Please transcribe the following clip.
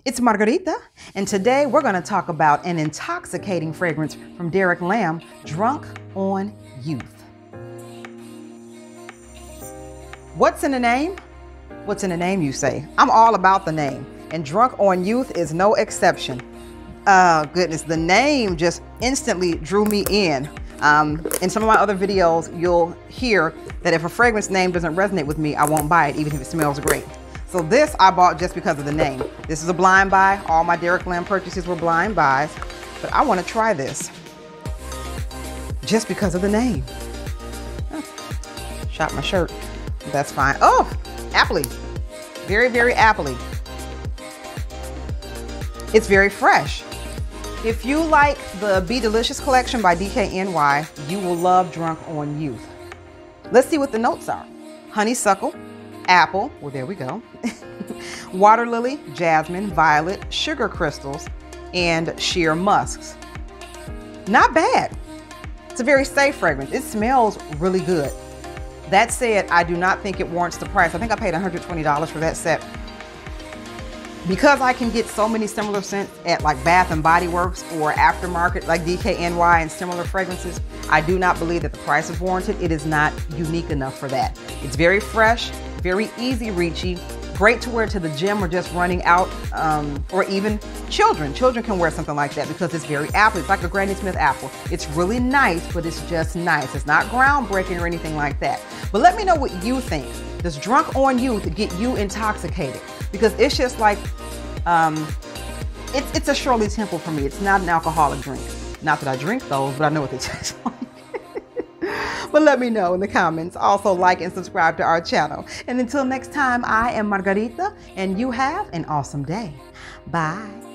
It's Margarita, and today we're going to talk about an intoxicating fragrance from Derek Lam, Drunk on Youth. What's in the name? What's in the name, you say? I'm all about the name, and Drunk on Youth is no exception. Goodness, the name just instantly drew me in. In some of my other videos, you'll hear that if a fragrance name doesn't resonate with me, I won't buy it, even if it smells great. So this I bought just because of the name. This is a blind buy. All my Derek Lam purchases were blind buys, but I want to try this just because of the name. Shot my shirt. That's fine. Oh, appley. Very, very appley. It's very fresh. If you like the Be Delicious collection by DKNY, you will love Drunk on Youth. Let's see what the notes are. Honeysuckle, apple, well, there we go. Water lily, jasmine, violet, sugar crystals, and sheer musks. Not bad. It's a very safe fragrance. It smells really good. That said, I do not think it warrants the price. I think I paid $120 for that set. Because I can get so many similar scents at like Bath and Body Works or aftermarket like DKNY and similar fragrances, I do not believe that the price is warranted. It is not unique enough for that. It's very fresh, very easy reachy, great to wear to the gym or just running out, or even children. Children can wear something like that because it's very apple. It's like a Granny Smith apple. It's really nice, but it's just nice. It's not groundbreaking or anything like that. But let me know what you think. Does Drunk on Youth get you intoxicated? Because it's just like, it's a Shirley Temple for me. It's not an alcoholic drink. Not that I drink those, but I know what they taste like. But let me know in the comments. Also like and subscribe to our channel. And until next time, I am Margarita, and you have an awesome day. Bye.